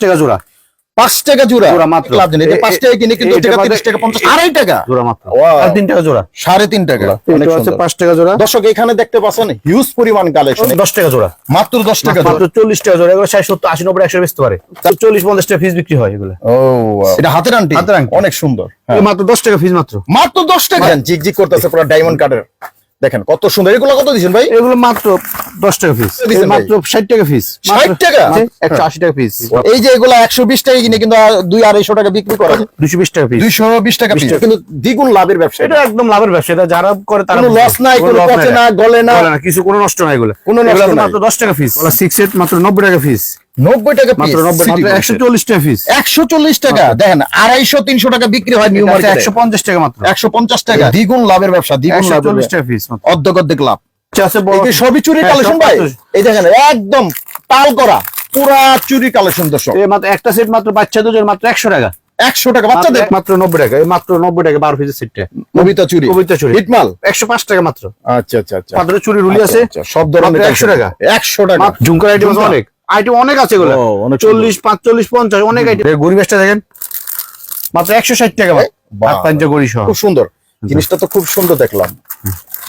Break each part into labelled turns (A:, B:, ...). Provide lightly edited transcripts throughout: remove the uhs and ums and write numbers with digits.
A: টাকা জোড়া।
B: 5 টাকা জোড়া
A: মাত্র।
B: লাভ নেই, এটা 5 টাকা কিনে কিন্তু 30 টাকা 50 2.5 টাকা
A: জোড়া মাত্র।
B: Wow.
A: 3.5 টাকা জোড়া।
B: 3.5 টাকা অনেক
A: এটা আছে
B: সুন্দর।
A: 5 টাকা জোড়া।
B: দর্শক এখানে দেখতে পাচ্ছেন হিউজ পরিমাণ কালেকশন।
A: 10 টাকা জোড়া।
B: মাত্র 10 টাকা
A: মাত্র 40 টাকা জোড়া। এগুলো 60 70 80 90 100 বেচতে পারে। 40 50 টাকা পিস বিক্রি হয় এগুলো।
B: ও এটা হাতের আংটি
A: হাতের আংটি।
B: অনেক সুন্দর।
A: এই মাত্র 10 টাকা পিস মাত্র।
B: মাত্র 10 টাকা জিগজিগ করতেছে পুরো ডায়মন্ড কাটের। দেখেন কত সুন্দর। এগুলো কত দিবেন ভাই?
A: এগুলো মাত্র 10 টাকা পিস।
B: দিছেন ভাই?
A: মাত্র 60 টাকা পিস।
B: 60 টাকা?
A: 180 টাকা পিস।
B: এই যে এগুলো 120 টাকা কিনে কিন্তু 200-250 টাকা বিক্রি করা যায়।
A: 220 টাকা পিস।
B: 220 টাকা পিস, কিন্তু দ্বিগুণ লাভের ব্যবসা।
A: এটা একদম লাভের ব্যবসা। এটা যারা করে তারা
B: কোনো লস নাই, কোনো পচে না, গলে না,
A: কিছু কোনো নষ্ট নাই এগুলো।
B: কোনো নষ্ট নাই।
A: মাত্র 10 টাকা পিস। 6 সেট মাত্র 90 টাকা পিস।
B: 90 টাকা পিস,
A: মাত্র 90 মাত্র 140 টাকা পিস।
B: 140 টাকা। দেখেন 250-300 টাকা বিক্রি হয় নিউ মার্কেটে।
A: 150 টাকা মাত্র।
B: 150 টাকা দ্বিগুণ লাভের ব্যবসা, দ্বিগুণ লাভের
A: 140 টাকা পিস মাত্র।
B: অর্ধেক লাভ।
A: আছে বড়।
B: এই যে সবই চুরি কালেকশন ভাই। এই দেখেন একদম তাল করা পুরা চুরি কালেকশন দর্শক।
A: এই মাত্র একটা সেট মাত্র বাচ্চা দুজন মাত্র 100 টাকা।
B: 100 টাকা বাচ্চাদের
A: মাত্র 90 টাকা। এই মাত্র 90 টাকা 12 পিসের সেটটা।
B: কবিতা চুরি,
A: কবিতা চুরি
B: হিটমাল
A: 105 টাকা মাত্র।
B: আচ্ছা আচ্ছা আচ্ছা।
A: মাত্র চুরি রুলি আছে
B: সব ধরনের।
A: 100 টাকা।
B: 100 টাকা।
A: ঝুমকার আইটেম আছে অনেক। আইটেম অনেক আছে এগুলো। 40 45 50 অনেক আইটেম। গড়ি বেচটা দেখেন মাত্র 160 টাকা। হাত পাঞ্জা গড়ি সহ।
B: খুব সুন্দর জিনিসটা তো, খুব সুন্দর দেখলাম।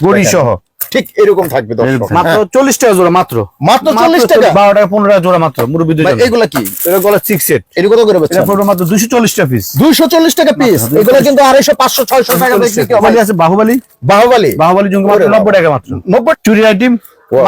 A: গড়ি সহ
B: ঠিক এরকম থাকবে দর্শক।
A: মাত্র 40 টাকা জোড়া মাত্র।
B: মাত্র 40 টাকা।
A: 12 টাকা 15 টাকা জোড়া মাত্র। মুরব্বিদের জন্য।
B: এগুলা কি?
A: এটা গলা 6 সেট।
B: এর কত করে বেচছেন?
A: এটা পড়বে মাত্র 240 টাকা পিস।
B: 240 টাকা পিস। এগুলা কিন্তু 250 500 600 টাকা বিক্রি হয়।
A: বাহুবলী আছে বাহুবলী।
B: বাহুবলী
A: ঝুমকা মাত্র 90 টাকা মাত্র।
B: 90
A: চুরি আইটেম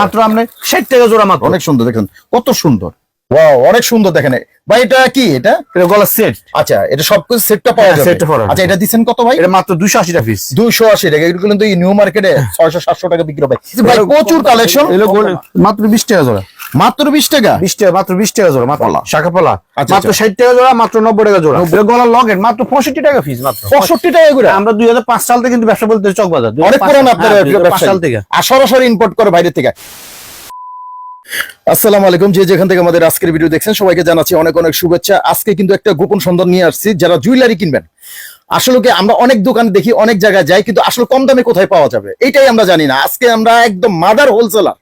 A: মাত্র আপনি 60 টাকা জোড়া মাত্র।
B: অনেক সুন্দর দেখেন কত সুন্দর। ওয়াও অনেক সুন্দর দেখেন ভাই। এটা কি? এটা
A: গলা সেট।
B: আচ্ছা এটা সবকিছু সেটটা পাওয়া যাবে।
A: সেটটা পাওয়া যাবে।
B: আচ্ছা এটা দিবেন কত ভাই?
A: এটা মাত্র 280 টাকা পিস।
B: 280 টাকা। এগুলো কিন্তু নিউ মার্কেটে 600 700 টাকা বিক্রি হয় ভাই। প্রচুর কালেকশন।
A: মাত্র 20 টাকা জোড়া।
B: মাত্র 20 টাকা।
A: 20 টাকা মাত্র 20 টাকা জোড়া মাত্র। শাখা পলা
B: আচ্ছা,
A: মাত্র 60 টাকা জোড়া মাত্র 90 টাকা জোড়া। গলা লগেট মাত্র 65 টাকা পিস মাত্র।
B: 65 টাকা করে।
A: আমরা 2005 সাল থেকে কিন্তু ব্যবসা বলতে চকবাজার।
B: অনেক পুরান আপনার
A: 2005
B: ব্যবসা
A: সাল থেকে।
B: আর সরাসরি ইম্পোর্ট করে বাইরে থেকে। আসসালামু আলাইকুম, যে যেখান থেকে আমাদের আজকের ভিডিও দেখছেন সবাইকে জানাচ্ছি অনেক অনেক শুভেচ্ছা। আজকে কিন্তু একটা গোপন সন্ধান নিয়ে আসছি। যারা জুয়েলারি কিনবেন, আসলে কি আমরা অনেক দোকান দেখি, অনেক জায়গায় যাই, কিন্তু আসলে কম দামে কোথায় পাওয়া যাবে এটাই আমরা জানি না। আজকে আমরা একদম মাদার হোলসেলার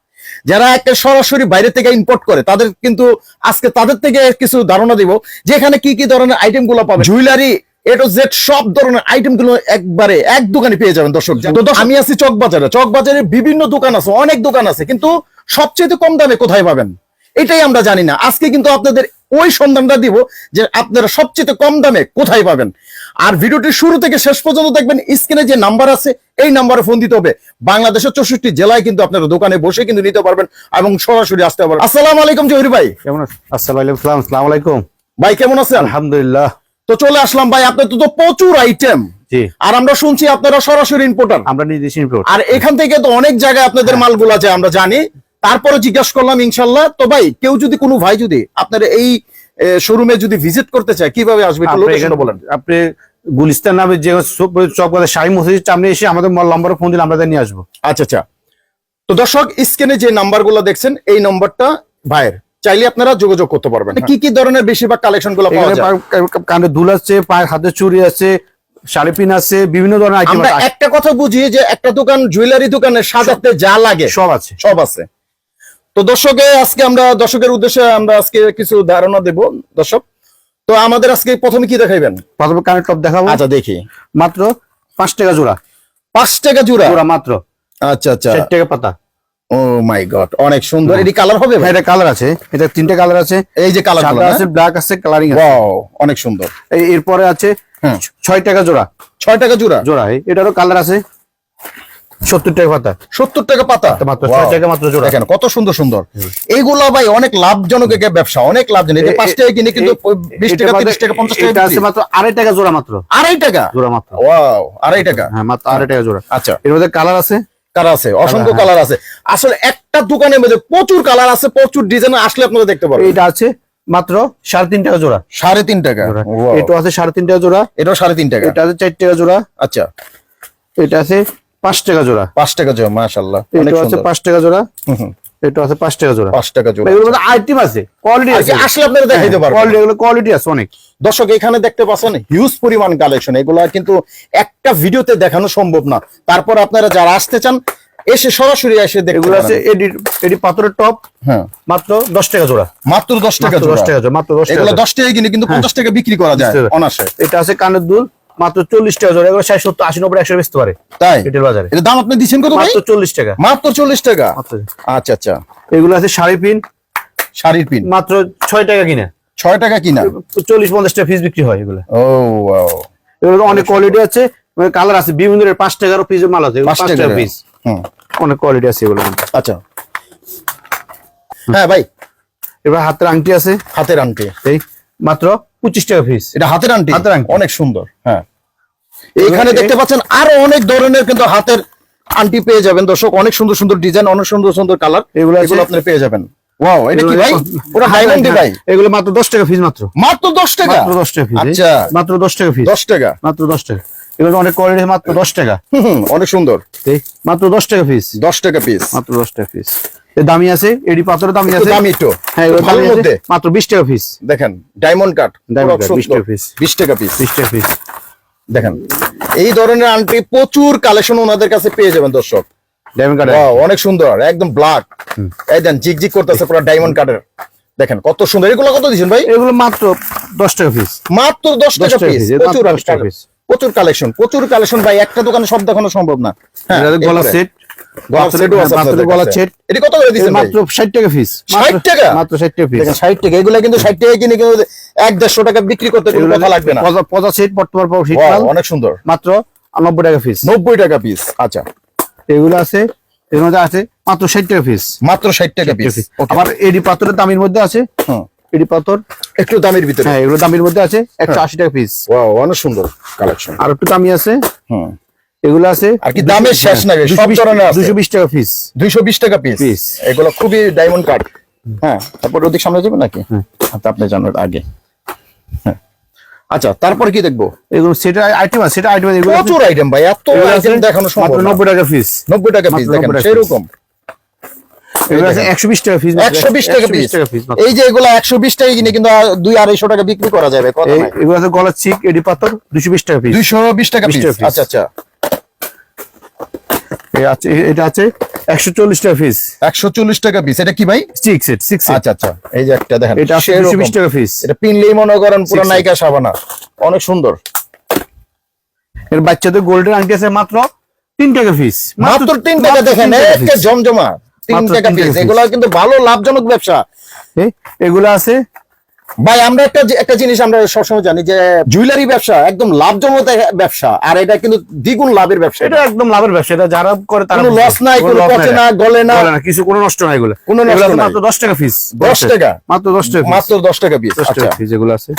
B: যারা একটা সরাসরি বাইরে থেকে ইম্পোর্ট করে, তাদের কিন্তু আজকে তাদের থেকে কিছু ধারণা দিব যে এখানে কি কি ধরনের আইটেম গুলো পাবে। জুয়েলারি A to Z সব ধরনের আইটেম গুলো একবারে এক দোকানে পেয়ে যাবেন দর্শক। আমি আছি চকবাজারে। চকবাজারে বিভিন্ন দোকান আছে, অনেক দোকান আছে, কিন্তু সবচেয়ে কম দামে কোথায় পাবেন এটাই আমরা জানি না। আজকে কিন্তু আপনাদের ওই সন্ধানটা দিব যে আপনারা সবচেয়ে কম দামে কোথায় পাবেন। আর ভিডিওটি শুরু থেকে শেষ পর্যন্ত দেখবেন। স্ক্রিনে যে নাম্বার আছে এই নাম্বারে ফোন দিতে হবে। বাংলাদেশের 64 জেলায় কিন্তু আপনারা দোকানে বসে কিন্তু নিতে পারবেন এবং সরাসরি আসতে পারবেন। আসসালামু আলাইকুম জহির ভাই।
A: কেমন আছেন? আসসালামু আলাইকুম
B: ভাই, কেমন আছেন?
A: আলহামদুলিল্লাহ।
B: তো চলে আসলাম ভাই। আপনার তো প্রচুর আইটেম।
A: জি।
B: আর আমরা শুনছি আপনারা সরাসরি ইম্পোর্টার।
A: আমরা নিজে ইম্পোর্ট।
B: আর এখান থেকে তো অনেক জায়গায় আপনাদের মালগুলো আছে আমরা জানি। তারপরে জিজ্ঞাসা করলাম ইনশাল্লাহ। তো ভাই কেউ যদি কোনো ভাই যদি আপনার এই শোরুমে যদি ভিজিট করতে চায় কিভাবে আসবে একটু লোকেশনটা বলেন।
A: আপনি গুলিস্তান নামে যে চকবাজার শাহী মসজিদ সামনে এসে আমাদের নম্বরে ফোন দিলে আমরা নিয়ে আসবো।
B: আচ্ছা আচ্ছা। তো দর্শক স্ক্রিনে যে নাম্বারগুলো দেখছেন এই নাম্বারটা ভাইয়ের, চাইলে আপনারা যোগাযোগ করতে পারবেন। কি কি ধরনের বেশিরভাগ কালেকশন গুলো পাওয়া যায়?
A: কানে দুল আছে, পায়ের হাতে চুড়ি আছে, শাড়ি পিন আছে, বিভিন্ন ধরনের আইটেম
B: আমরা
A: আছে।
B: একটা কথা বুঝি যে একটা দোকান জুয়েলারি দোকানে সাজাতে যা লাগে
A: সব আছে,
B: সব আছে। তো আজকে আমরা দর্শকের উদ্দেশ্যে আমরা আজকে কিছু ধারণা দেব দর্শক। তো আমাদের আজকে প্রথমে কি দেখাইবেন?
A: প্রথমে কানের টপ দেখাবো।
B: আচ্ছা দেখি।
A: মাত্র 5 টাকা জোড়া।
B: 5 টাকা জোড়া
A: মাত্র।
B: আচ্ছা আচ্ছা।
A: 60 টাকা পাতা।
B: ও মাই গড, অনেক সুন্দর। এটি কালার হবে ভাই?
A: এটা কালার আছে, এটা 3টে কালার আছে।
B: এই যে কালার
A: আছে, ব্ল্যাক আছে, কালারিং আছে।
B: ওয়াও অনেক সুন্দর।
A: এরপরে আছে 6 টাকা জোড়া।
B: 6 টাকা জোড়া।
A: এটারও কালার আছে। 70 টাকা পাতা।
B: 70 টাকা পাতা
A: মাত্র। 6 টাকা মাত্র জোড়া।
B: দেখেন কত সুন্দর সুন্দর। এইগুলা ভাই অনেক লাভজনক ব্যবসা, অনেক লাভজনক। এটা 5 টাকা কিনে কিন্তু 20 টাকা 30 টাকা 50 টাকা
A: আছে মাত্র 2.5 টাকা জোড়া মাত্র।
B: 2.5 টাকা
A: জোড়া মাত্র।
B: ওয়াও 2.5 টাকা।
A: হ্যাঁ মাত্র 2.5 টাকা জোড়া।
B: আচ্ছা।
A: এর মধ্যে কালার আছে,
B: আছে অসংখ্য কালার আছে। আসলে একটা দোকানের মধ্যে প্রচুর কালার আছে, প্রচুর ডিজাইন। আসলে আপনারা দেখতে পারবেন।
A: এটা আছে মাত্র 3.5 টাকা জোড়া।
B: 3.5 টাকা।
A: এটা আছে 3.5 টাকা জোড়া।
B: এটাও 3.5 টাকা।
A: এটা আছে 4 টাকা জোড়া।
B: আচ্ছা।
A: এটা আছে 5 টাকা জোড়া।
B: 5 টাকা জোড়া মাশাআল্লাহ।
A: এটা আছে 5 টাকা জোড়া। এটা আছে 5 টাকা জোড়া।
B: 5 টাকা জোড়া।
A: এর মধ্যে আইটেম আছে, কোয়ালিটি আছে।
B: আসলে আপনারা দেখাইতে পারবেন।
A: কোয়ালিটি, এগুলো কোয়ালিটি আছে অনেক।
B: দর্শক এখানে দেখতে পাচ্ছেন হিউজ পরিমাণ কালেকশন। এগুলা কিন্তু একটা ভিডিওতে দেখানো সম্ভব না। তারপর আপনারা যারা আসতে চান এসে সরাসরি এসে দেখতে
A: এগুলো আছে
B: পারেন।
A: এডি পাথরের টপ,
B: হ্যাঁ
A: মাত্র 10 টাকা জোড়া,
B: মাত্র 10 টাকা
A: মাত্র 10 টাকা জোড়া, মাত্র 10 টাকা
B: এগুলো
A: জোড়া।
B: 10 টাকা কিনে কিন্তু 50 টাকা বিক্রি করা যায়
A: 50 টাকা।
B: অনাসে।
A: এটা আছে কানের দুল, মাত্র 40 টাকা জোড়া। এগুলো 60 70 80 90 100 বেচতে পারে
B: তাই
A: রিটেল বাজারে।
B: এর দাম আপনি দিচ্ছেন কত ভাই?
A: মাত্র 40 টাকা,
B: মাত্র 40 টাকা।
A: মাত্র।
B: আচ্ছা আচ্ছা,
A: এগুলো আছে শাড়ি পিন,
B: শাড়ির পিন
A: মাত্র 6 টাকা কিনে,
B: 6 টাকা কিনা।
A: 40 50 টাকা পিস বিক্রি হয় এগুলো।
B: ও ওয়াও,
A: এগুলো অনেক কোয়ালিটি আছে, কালার আছে বিভিন্ন, 5 টাকারও পিসের মাল আছে,
B: 5
A: 5
B: টাকা
A: টাকা পিস,
B: হুম
A: অনেক কোয়ালিটি আছে এগুলো।
B: আচ্ছা হ্যাঁ ভাই,
A: এবার হাতের আংটি আছে,
B: হাতের আংটি,
A: এই মাত্র 25 টাকা পিস।
B: এটা হাতের আংটি,
A: হাতের আংটি।
B: অনেক সুন্দর। হ্যাঁ এখানে দেখতে পাচ্ছেন আরো অনেক ধরনের কিন্তু হাতের আংটি পেয়ে যাবেন দর্শক, অনেক সুন্দর সুন্দর ডিজাইন, অনেক সুন্দর সুন্দর কালার,
A: এগুলো আছে।
B: এগুলো আপনি পেয়ে যাবেন। ওয়াও, এটা কি ভাই? পুরো ডায়মন্ড ভাই,
A: এগুলো মাত্র 10 টাকা পিস, মাত্র
B: মাত্র 10 টাকা।
A: মাত্র 10 টাকা পিস।
B: আচ্ছা
A: মাত্র 10 টাকা পিস,
B: 10 টাকা,
A: মাত্র 10 টাকা। এগুলো অনেক কোয়ালিটি, মাত্র 10 টাকা,
B: অনেক সুন্দর।
A: এই মাত্র 10 টাকা পিস,
B: 10 টাকা পিস,
A: মাত্র 10 টাকা পিস। এর দামি আছে, এডি পাথরের দামি
B: একটু
A: আছে,
B: দামি একটু,
A: হ্যাঁ এগুলো
B: ভালোর
A: দামি আছে,
B: মধ্যে
A: মাত্র 20 টাকা পিস,
B: দেখেন ডায়মন্ড কাট,
A: Diamond cut, 20 টাকা piece।
B: 20 টাকা পিস।
A: 20 টাকা পিস।
B: দেখেন এই ধরনের আংটি প্রচুর কালেকশন ওনাদের কাছে পেয়ে যাবেন দর্শক।
A: ডায়মন্ড কাট,
B: ওয়াও, অনেক সুন্দর, একদম ব্ল্যাক, এই দেন জিগজিগ করতেছে পুরো ডায়মন্ড কাটের। দেখেন কত সুন্দর। এগুলো কত দিচ্ছেন ভাই?
A: এগুলো মাত্র 10 টাকা পিস,
B: মাত্র 10 টাকা
A: 10 টাকা
B: পিস।
A: piece, মাত্র 10 টাকা piece।
B: প্রচুর কালেকশন, প্রচুর কালেকশন ভাই, একটা দোকানে সব দেখানো সম্ভব না। হ্যাঁ,
A: এটা গলা
B: এরপরে
A: সেট,
B: গলার সেটও আছে
A: পাথরের
B: আপনাদের
A: গলা
B: কাছে।
A: সেট,
B: এটা কত করে দিচ্ছেন ভাই?
A: মাত্র 60 টাকা পিস,
B: 60 টাকা?
A: মাত্র 60 টাকা পিস।
B: দেখেন 60 টাকা, এগুলা কিন্তু 60 টাকা কিনে কিন্তু 1-150 টাকা বিক্রি করতে কোনো কথা লাগবে না।
A: পজা সেট বর্তমান পাবো শীত
B: ওয়াও,
A: মাল,
B: অনেক সুন্দর,
A: মাত্র 90 টাকা পিস।
B: 90 টাকা পিস। আচ্ছা,
A: এগুলো আছে, এর মধ্যে আছে মাত্র 60 টাকা পিস।
B: মাত্র 60 টাকা পিস।
A: আবার এডি পাথরের দামের মধ্যে আছে, এডি পাথর
B: একটু দামের ভিতরে।
A: হ্যাঁ এগুলো দামের মধ্যে আছে 180 টাকা পিস।
B: ওয়াও, অনেক সুন্দর কালেকশন।
A: আর একটু দামি আছে,
B: হুম,
A: এগুলো আছে
B: আর কি দামের শেষ নাই, সব ধরনের আছে।
A: 220 টাকা পিস।
B: 220 টাকা পিস।
A: Piece।
B: এগুলো খুবই ডায়মন্ড কাট। হ্যাঁ, তারপর ওদিক সামনে যাবে নাকি? আচ্ছা, আপনি জানেন আগে। হ্যাঁ, আচ্ছা তারপর কি দেখবো?
A: এগুলো সেটা আইটেম আছে, সেটা আইটেম এগুলো
B: প্রচুর আইটেম ভাই, এত আইটেম দেখানো সম্ভব
A: মাত্র
B: না।
A: 90 টাকা পিস।
B: 90 টাকা পিস,
A: মাত্র
B: দেখেন
A: 90 টাকা
B: সেরকম।
A: এগুলো আছে 120 টাকা পিস,
B: 120 টাকা পিস। এই যে এগুলো 120 টাকা কিনে কিন্তু 200-250 টাকা বিক্রি করা যাবে, কথা নাই।
A: এগুলো আছে গলার চিক, এডি পাথর 220 টাকা পিস।
B: 220 টাকা
A: 20
B: পিস।
A: টাকা piece।
B: আচ্ছা আচ্ছা,
A: এটা আছে 140 টাকা পিস,
B: 140 টাকা পিস। এটা কি ভাই?
A: 6 সেট, 6 সেট।
B: আচ্ছা আচ্ছা, এই যে একটা দেখেন,
A: এটা আছে
B: সেরকম।
A: 220 টাকা পিস।
B: এটা পিনলেই মনে করেন পুরো
A: 6
B: নায়িকা সাবানা, অনেক সুন্দর।
A: এর বাচ্চাদের গোল্ডেন আংটি আছে মাত্র 3 টাকা পিস,
B: মাত্র 3 টাকা। দেখেন একটা জমজমা 3
A: মাত্র
B: টাকা
A: 3
B: পিস।
A: টাকা
B: এগুলো কিন্তু ভালো লাভজনক ব্যবসা
A: এগুলো আছে।
B: ভাই। আমরা একটা জিনিস আমরা সবসময় জানি যে জুয়েলারি ব্যবসা একদম লাভজনক ব্যবসা, আর এটা কিন্তু দ্বিগুণ লাভের ব্যবসা।
A: এটা একদম লাভের ব্যবসা, এটা যারা করে তারা
B: কোনো লস নাই, কোনো পচে না, গলে না,
A: কিছু কোনো নষ্ট নাই, এগুলো
B: কোনো নষ্ট
A: এগুলো আছে
B: নাই।
A: মাত্র 10 টাকা পিস।
B: 10 টাকা,
A: মাত্র 10 টাকা
B: মাত্র 10 টাকা পিস।
A: 10
B: আচ্ছা,
A: টাকা পিস এগুলো আছে।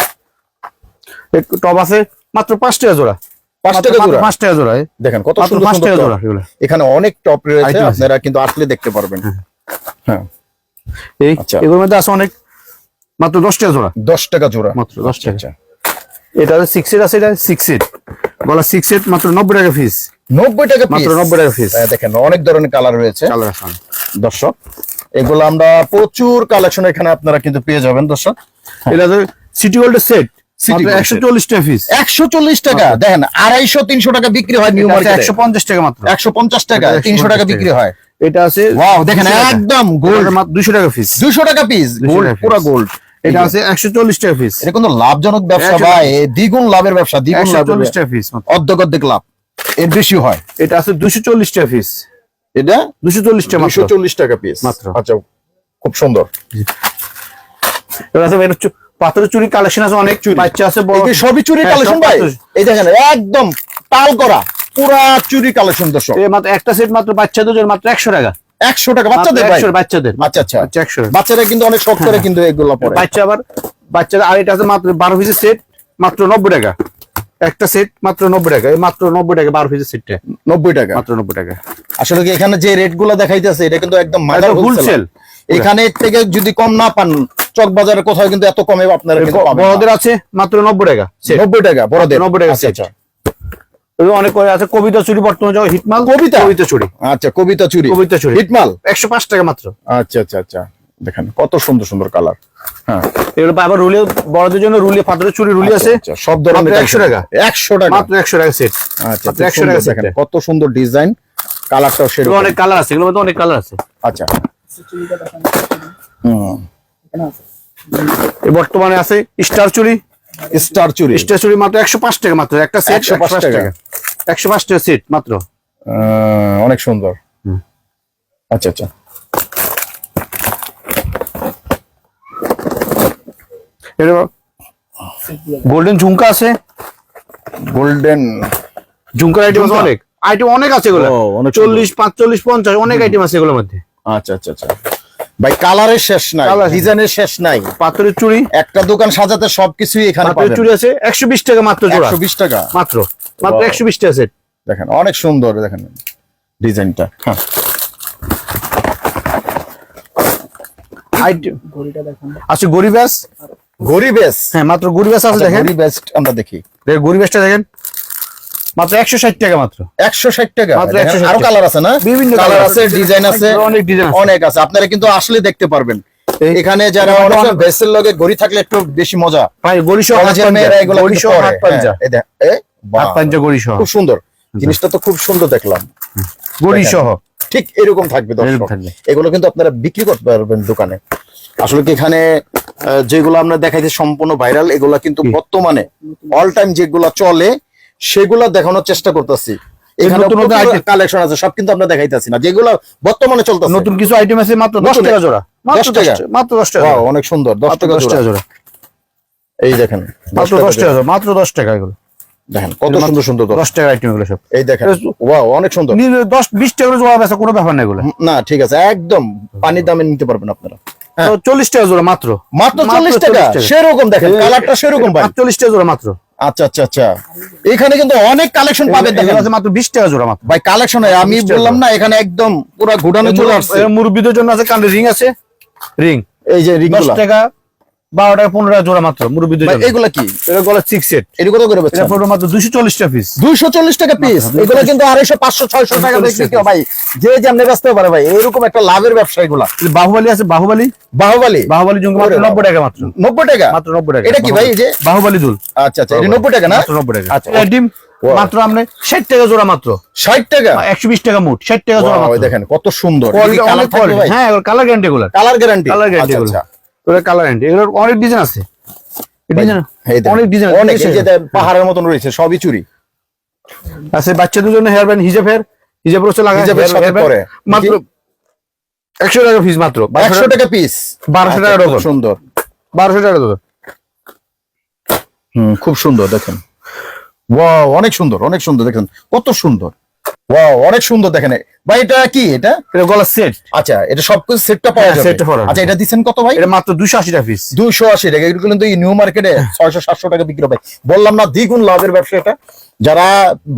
A: টপ আছে মাত্র 5 টাকা জোড়া,
B: 5 টাকা জোড়া।
A: 5 টাকা জোড়া।
B: দেখেন কত
A: মাত্র
B: সুন্দর
A: 5
B: সুন্দর
A: টাকা
B: টপ।
A: জোড়া এগুলো।
B: এখানে অনেক টপ রয়েছে,
A: Item আছে।
B: আপনারা কিন্তু আসলে দেখতে পারবেন। হ্যাঁ,
A: এই
B: আচ্ছা।
A: এগুলোর মধ্যে আছে অনেক, মাত্র 10 টাকা জোড়া,
B: 10 টাকা জোড়া,
A: মাত্র 10 টাকা।
B: আচ্ছা,
A: এটা আছে 6 সেট আছে, এটা 6 সেট বলা 6 সেট মাত্র 90 টাকা পিস,
B: 90 টাকা পিস।
A: মাত্র 90 টাকা পিস।
B: দেখেন অনেক ধরনের কালার রয়েছে
A: কালার আছে
B: দর্শক। এগুলো আমরা প্রচুর কালেকশন এখানে আপনারা কিন্তু পেয়ে যাবেন দর্শক।
A: এটা আছে সিটি গোল্ডের সেট,
B: City
A: মাত্র
B: Gold
A: 140 টাকা পিস।
B: 140 টাকা। দেখেন 250-300 টাকা বিক্রি হয় নিউ মার্কেটে,
A: 150 টাকা মাত্র,
B: 150 টাকা, 300 টাকা বিক্রি হয়।
A: এটা আছে
B: ওয়াও, দেখেন
A: 200 টাকা।
B: একদম গোল্ড,
A: মাত্র 200 টাকা পিস,
B: 200 টাকা পিস,
A: 200
B: গোল্ড,
A: টাকা
B: পুরো
A: piece।
B: গোল্ড।
A: এটা আছে 140 টাকা পিস,
B: এটা কিন্তু লাভজনক ব্যবসা
A: 140
B: ভাই, দ্বিগুণ লাভের ব্যবসা, দ্বিগুণ লাভের
A: 140 টাকা পিস,
B: অর্ধেক লাভ, এর বেশি হয়।
A: এটা আছে 240 টাকা পিস,
B: এটা
A: 240 টাকা মাত্র।
B: 240 টাকা পিস
A: মাত্র।
B: আচ্ছা, খুব সুন্দর।
A: এটা আছে পাথরের চুরি কালেকশন আছে অনেক, বাচ্চা আছে বড়,
B: এই সবই চুরি
A: হ্যাঁ,
B: কালেকশন
A: সব
B: ভাই।
A: পাথর।
B: এই দেখেন একদম তাল করা পুরা চুরি কালেকশন দর্শক।
A: এই মাত্র একটা সেট মাত্র বাচ্চাদের জন্য মাত্র 100 টাকা,
B: 100 টাকা বাচ্চাদের ভাই।
A: 100 বাচ্চাদের,
B: আচ্ছা আচ্ছা,
A: আচ্ছা 100
B: বাচ্চারা কিন্তু অনেক শখ করে কিন্তু এগুলো পরে।
A: বাচ্চা আবার বাচ্চাদের আর এটা আছে মাত্র 12 পিসের সেট মাত্র 90 টাকা, একটা সেট মাত্র 90 টাকা, এই মাত্র 90 টাকা 12 পিসের সেটটা
B: 90 টাকা।
A: মাত্র 90 টাকা।
B: আসলে কি এখানে যে রেট গুলো দেখাইতেছে এটা কিন্তু একদম মাদার
A: একদম
B: হোলসেল।
A: wholesale।
B: এখানে থেকে যদি কম না পান চক বাজারে কোথাও কিন্তু এত কমে আপনারা কিন্তু পাবেন না।
A: বড়দের আছে মাত্র 90 টাকা সেট,
B: 90 টাকা বড়দের,
A: 90 টাকা
B: আচ্ছা
A: set।
B: আচ্ছা
A: অনেক করে আছে কবিতা চুরি, বর্তমানে যখন হিটমাল
B: কবিতা?
A: কবিতা চুরি,
B: আচ্ছা, কবিতা চুরি,
A: কবিতা চুরি
B: হিটমাল।
A: 105 টাকা মাত্র।
B: আচ্ছা আচ্ছা আচ্ছা, দেখেন কত সুন্দর সুন্দর কালার। হ্যাঁ,
A: এগুলো আবার রুলে বড়দের জন্য রুলে পাথরের চুরি রুলি আছে
B: আচ্ছা, সব ধরনের
A: মাত্র 100 টাকা,
B: 100 টাকা
A: মাত্র 100 টাকা সেট,
B: আচ্ছা,
A: মাত্র
B: খুব
A: 100
B: সুন্দর,
A: টাকা
B: দেখেন
A: সেট।
B: কত সুন্দর ডিজাইন, কালারটাও সেরকম।
A: অনেক কালার আছে, এগুলোর মধ্যে অনেক কালার আছে।
B: আচ্ছা হুম,
A: এই বর্তমানে আছে স্টার চুড়ি।
B: স্টার চুড়ি,
A: স্টার চুড়ি মাত্র 105 টাকা মাত্র, একটা সেট
B: 105 টাকা।
A: 105 টাকা সেট মাত্র।
B: অনেক সুন্দর। আচ্ছা আচ্ছা,
A: গোল্ডেন ঝুমকা আছে,
B: গোল্ডেন
A: ঝুমকার আইটেম আছে অনেক, আইটেম অনেক আছে এগুলো।
B: ও, অনেক
A: 40 45 50 অনেক আইটেম আছে এগুলোর মধ্যে।
B: আচ্ছা আচ্ছা আচ্ছা ভাই, কালারের শেষ নাই,
A: কালার শেষ নাই।
B: ডিজাইনের শেষ নাই।
A: পাথরের চুড়ি,
B: একটা দোকান সাজাতে সবকিছুই এখানে
A: পাথরের
B: পাবেন।
A: চুড়ি আছে 120 টাকা মাত্র জোড়া,
B: 120 টাকা
A: মাত্র মাত্র
B: Wow.
A: 120 টাকা সেট।
B: দেখেন অনেক সুন্দর, দেখেন ডিজাইনটা। হ্যাঁ
A: আইটেম আছে গরিবাস,
B: গরিবেস।
A: হ্যাঁ মাত্র গরিবাস আছে দেখেন।
B: গরিবেস আমরা দেখি,
A: গরিবাসটা দেখেন মাত্র 160 টাকা মাত্র।
B: 160 টাকা।
A: মাত্র
B: দেখেন,
A: 160
B: আরো কালার আছে না,
A: বিভিন্ন
B: কালার
A: colour
B: আছে, ডিজাইন আছে,
A: অনেক ডিজাইন আছে।
B: অনেক আছে। আপনারা কিন্তু আসলে দেখতে পারবেন এখানে যারা ভেসেল লগে গড়ি থাকলে একটু বেশি মজা।
A: ভাই গরিসহ হাত
B: কলেজের মেয়েরা এগুলো কিন্তু
A: গরিসহ
B: পরে।
A: হাত পাঞ্জা,
B: হ্যাঁ, এই দেখ, বাহ,
A: হাত পাঞ্জা গরিসহ,
B: খুব সুন্দর জিনিসটা, তো খুব সুন্দর দেখলাম।
A: গরিসহ
B: ঠিক এরকম থাকবে দর্শক।
A: এরকম থাকবে।
B: এগুলো কিন্তু আপনারা বিক্রি করতে পারবেন দোকানে। আসলে কি এখানে যেগুলো আমরা দেখাইছি সম্পূর্ণ ভাইরাল, এগুলা কিন্তু বর্তমানে অল টাইম যেগুলা চলে সেগুলা দেখানোর চেষ্টা করতেছি। এখানে
A: নতুন নতুন item
B: কালেকশন আছে, সব কিন্তু আমরা দেখাইতেছি না, যেগুলো বর্তমানে চলতেছে।
A: নতুন কিছু আইটেম আছে মাত্র 10
B: নতুন
A: টাকা জোড়া,
B: 10 টাকা,
A: মাত্র 10 টাকা।
B: Wow, অনেক সুন্দর, 10
A: মাত্র
B: টাকা
A: 10 টাকা জোড়া,
B: এই দেখেন
A: মাত্র 10 টাকা জোড়া, মাত্র 10 টাকা এগুলো।
B: দেখেন কত সুন্দর সুন্দর
A: 10 টাকা আইটেম এগুলো সব।
B: এই দেখেন, ওয়াও অনেক সুন্দর।
A: 10 20 টাকা করে জোড়া বেচা কোনো ব্যাপার না এগুলো।
B: না ঠিক আছে, একদম পানির দামে নিতে পারবেন আপনারা। হ্যাঁ।
A: তো 40 টাকা জোড়া মাত্র,
B: মাত্র 40 টাকা, সেরকম দেখেন কালারটা সেরকম ভাই।
A: 40 টাকা জোড়া মাত্র।
B: আচ্ছা আচ্ছা আচ্ছা, এখানে কিন্তু অনেক কালেকশন পাবেন দেখেন
A: এগুলো আছে মাত্র 20 টাকা জোড়া মাত্র।
B: ভাই। কালেকশন আমি
A: 20 টাকা
B: বললাম না, এখানে একদম পুরো ঘোড়ানো চলে আসছে।
A: মুরব্বিদের জন্য আছে কানে রিং আছে, রিং
B: এই যে
A: 10
B: রিংগুলো,
A: টাকা 12 টাকা 15 টাকা জোড়া মাত্র মুরব্বিদের
B: ভাই
A: জন্য।
B: এগুলা কি?
A: এটা গলা 6 সেট,
B: এর কত করে
A: এটা
B: বেচছেন?
A: পড়বে মাত্র 240 টাকা পিস।
B: 240 টাকা পিস। এগুলো কিন্তু 250 500 600 টাকা বিক্রি করে ভাই, যে যেমনি বেচতে পারে ভাই, এরকম একটা লাভের ব্যবসা এগুলা।
A: বাহুবলী আছে, বাহুবলী
B: বাহুবলী
A: জুঙ্গা মাত্র 90 টাকা মাত্র,
B: 90 টাকা
A: মাত্র 90 টাকা।
B: এটা কি ভাই? এই যে
A: বাহুবলী দুল
B: আচ্ছা আচ্ছা, এটা 90 টাকা না?
A: মাত্র 90 টাকা।
B: আচ্ছা,
A: এই ডিম মাত্র আপনি 60 টাকা জোড়া মাত্র,
B: 60 টাকা
A: 120 টাকা মুঠ, 60 টাকা জোড়া
B: Wow,
A: মাত্র।
B: দেখেন কত সুন্দর।
A: কোয়ালিটি
B: কালার
A: অনেক
B: থাকবে
A: কোয়ালিটি,
B: ভাই,
A: হ্যাঁ কালার গ্যারান্টি এগুলো,
B: কালার গ্যারান্টি।
A: কালার গ্যারান্টি এগুলো, ওটা কালার গ্যারান্টি। এগুলোর অনেক ডিজাইন আছে, ডিজাইন অনেক ডিজাইন
B: অনেক, এই যে দেখেন, পাহাড়ের মতন রয়েছে, সবই চুরি
A: আছে। বাচ্চাদের জন্য হেয়ার ব্যান্ড, হিজাবের হচ্ছে লাগায়,
B: হিজাবের সাথে পরে।
A: মাত্র 100 টাকা পিস, মাত্র
B: 100 টাকা পিস,
A: 1200 টাকা ডজন,
B: সুন্দর,
A: 1200 টাকা ডজন।
B: খুব সুন্দর দেখেন। ওয়াও, অনেক সুন্দর, অনেক সুন্দর দেখেন, কত সুন্দর। ওয়াও, অনেক সুন্দর দেখেন ভাই। এটা কি? এটা
A: গলার সেট,
B: আচ্ছা, এটা সবকিছু সেটটা পাওয়া
A: হ্যাঁ,
B: যাবে।
A: সেটটা পাওয়া যাবে।
B: আচ্ছা, এটা দিচ্ছেন কত ভাই?
A: এটা মাত্র 280 টাকা পিস।
B: 280 টাকা। এগুলো কিন্তু নিউ মার্কেটে 600 700 টাকা বিক্রি হবে। বললাম না, দ্বিগুণ লাভের ব্যবসা এটা। যারা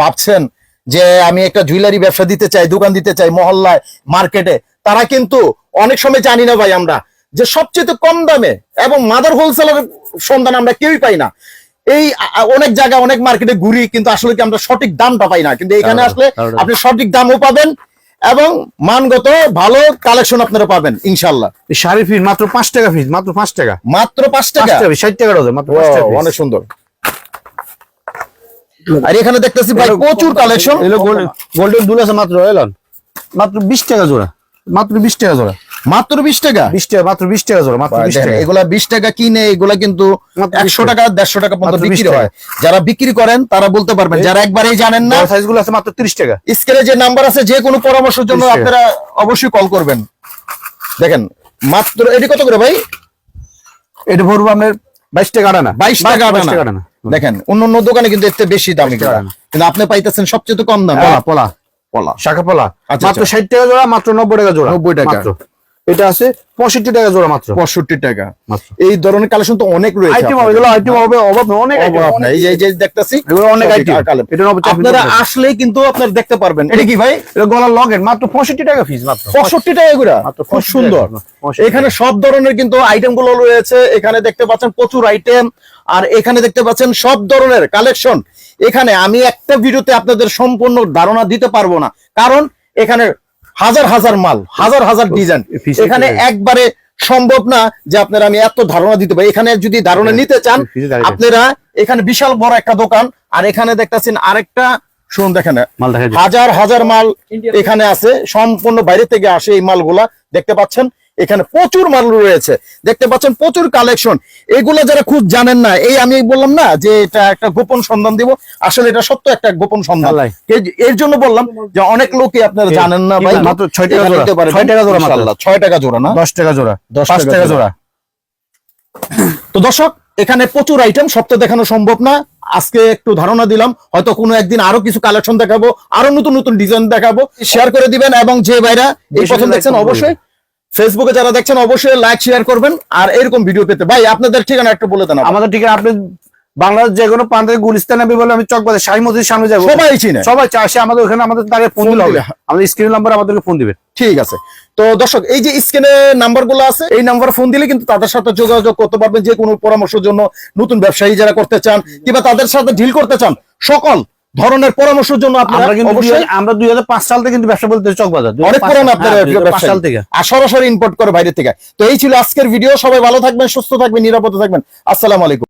B: ভাবছেন যে আমি একটা জুয়েলারি ব্যবসা দিতে চাই, দোকান দিতে চাই মহল্লায়, মার্কেটে, তারা কিন্তু অনেক সময় জানি না ভাই আমরা, যে সবচেয়ে কম দামে এবং মাদার হোলসেলের সন্ধান আমরা কেউই পাই না। এই অনেক জায়গায় অনেক মার্কেটে ঘুরি, কিন্তু আসলে কি আমরা সঠিক দামটা পাই না। কিন্তু এখানে আসলে আপনি সঠিক দামও পাবেন এবং মানগত ভালো কালেকশন আপনারা পাবেন ইনশাআল্লাহ।
A: এই শাড়ি ফিস মাত্র 5 টাকা পিস, মাত্র 5 টাকা,
B: মাত্র 5 টাকা,
A: 60 টাকা ডজন, মাত্র 5 টাকা পিস।
B: অনেক সুন্দর। আর এখানে দেখতেছি ভাই প্রচুর কালেকশন।
A: এগুলো গোল্ডেন দুল আছে মাত্র, এলন মাত্র 20 টাকা জোড়া, মাত্র 20 টাকা জোড়া,
B: মাত্র 20 টাকা,
A: 20 টাকা, মাত্র 20 টাকা জোড়া, মাত্র 20 টাকা।
B: এগুলা 20 টাকা কিনে এগুলা কিন্তু
A: মাত্র
B: 100 টাকা 150 টাকা পর্যন্ত
A: মাত্র 20
B: বিক্রি
A: টাকা।
B: হয়। যারা বিক্রি করেন তারা বলতে পারবেন, যারা একবারেই জানেন না,
A: সাইজ গুলো আছে মাত্র 30 টাকা।
B: স্ক্রিনে যে নাম্বার আছে, যে কোনো পরামর্শের জন্য
A: 30 টাকা।
B: আপনারা অবশ্যই কল করবেন। দেখেন মাত্র, এটি কত করে ভাই?
A: এটা ভরবো আপনার 22 টাকা আনা,
B: 22 টাকা আনা। দেখেন অন্য দোকানে কিন্তু এতে বেশি দাম, কিন্তু আপনি পাইতেছেন সবচেয়ে কম দাম।
A: পলা
B: পলা,
A: শাখা পলা
B: আচ্ছা,
A: মাত্র 60 টাকা জোড়া, মাত্র 90 টাকা জোড়া,
B: 90 টাকা।
A: মাত্র। এটা আছে 65 টাকা জোড়া মাত্র,
B: 65 টাকা
A: মাত্র।
B: এই ধরনের কালেকশন তো অনেক রয়েছে।
A: আইটেম হবে, এগুলো আইটেম হবে, অভাব নেই, অনেক item।
B: অভাব নাই। এই যে দেখতেছি
A: এগুলো অনেক
B: সঠিক
A: আইটেম।
B: কালেকশন।
A: এটা নব্বই টাকা
B: আপনারা
A: পিস।
B: আসলেই কিন্তু আপনারা দেখতে পারবেন। এটা কি ভাই?
A: এটা গলার লগেট মাত্র 65 টাকা পিস, মাত্র
B: 65 টাকা এগুলা,
A: মাত্র
B: খুব
A: 65
B: সুন্দর।
A: টাকা, 65
B: এখানে সব ধরনের কিন্তু আইটেম গুলো রয়েছে। এখানে দেখতে পাচ্ছেন প্রচুর আইটেম, আর এখানে দেখতে পাচ্ছেন সব ধরনের কালেকশন। এখানে আমি একটা ভিডিওতে আপনাদের সম্পূর্ণ ধারণা দিতে পারবো না, কারণ এখানে হাজার হাজার মাল, হাজার হাজার ডিজাইন। এখানে একবারে সম্ভব না যে আপনারা আমি এত ধারণা দিতে পারি। এখানে যদি ধারণা নিতে চান আপনারা, এখানে বিশাল বড় একটা দোকান। আর এখানে দেখতেছেন আরেকটা শুনুন দেখেন
A: মাল দেখা যায়।
B: হাজার হাজার মাল এখানে আছে, সম্পূর্ণ বাইরে থেকে আসে এই মালগুলা। দেখতে পাচ্ছেন এখানে প্রচুর মাল রয়েছে, দেখতে পাচ্ছেন প্রচুর কালেকশন। এগুলো যারা খুব জানেন না, এই আমি বললাম না যে এটা একটা গোপন সন্ধান দিব, আসলে এটা সত্য একটা গোপন সন্ধান।
A: আল্লাহ।
B: এর জন্য বললাম যে অনেক লোকই আপনারা জানেন না ভাই।
A: মাত্র 6 টাকা জোড়া,
B: 6 টাকা জোড়া,
A: ইনশাআল্লাহ।
B: 6 টাকা জোড়া না,
A: 10 টাকা জোড়া,
B: 10
A: 5 টাকা জোড়া।
B: তো দর্শক এখানে প্রচুর আইটেম, সব তো দেখানো সম্ভব না। আজকে একটু ধারণা দিলাম, হয়তো কোনো একদিন আরো কিছু কালেকশন দেখাবো, আরো নতুন নতুন ডিজাইন দেখাবো। শেয়ার করে দিবেন, এবং যে ভাইরা এই
A: বেশি
B: প্রথম
A: like
B: দেখছেন
A: করবেন।
B: অবশ্যই ফেসবুকে যারা দেখছেন অবশ্যই লাইক শেয়ার করবেন। আর এরকম ভিডিও পেতে ভাই আপনাদের ঠিকানা একটু বলে দেন।
A: আমাদের ঠিকানা আপনি বাংলাদেশ যে কোনো প্রান্তে গুলিস্তান আমি বলে আমি চকবাজার শাহী মসজিদের সামনে যাবো,
B: সবাই চিনে।
A: সবাই চাষে আমাদের ওখানে আমাদের তাকে ফোন দিলে হবে, আমাদের স্ক্রিন নাম্বার আমাদেরকে ফোন দিবেন।
B: ঠিক আছে। তো দর্শক এই যে স্ক্রিনে নাম্বার গুলো আছে, এই নাম্বার ফোন দিলে কিন্তু তাদের সাথে যোগাযোগ করতে পারবেন, যে কোনো পরামর্শের জন্য। নতুন ব্যবসায়ী যারা করতে চান কিংবা তাদের সাথে ডিল করতে চান, সকল ধরনের পরামর্শের জন্য আপনারা
A: আমরা কিন্তু
B: অবশ্যই,
A: আমরা 2005 সাল থেকে কিন্তু ব্যবসা বলতে চকবাজার,
B: অনেক পুরান আপনারা
A: 2005 সাল থেকে।
B: আর সরাসরি ইম্পোর্ট করে বাইরে থেকে। তো এই ছিল আজকের ভিডিও। সবাই ভালো থাকবেন, সুস্থ থাকবেন, নিরাপদে থাকবেন। আসসালামু আলাইকুম।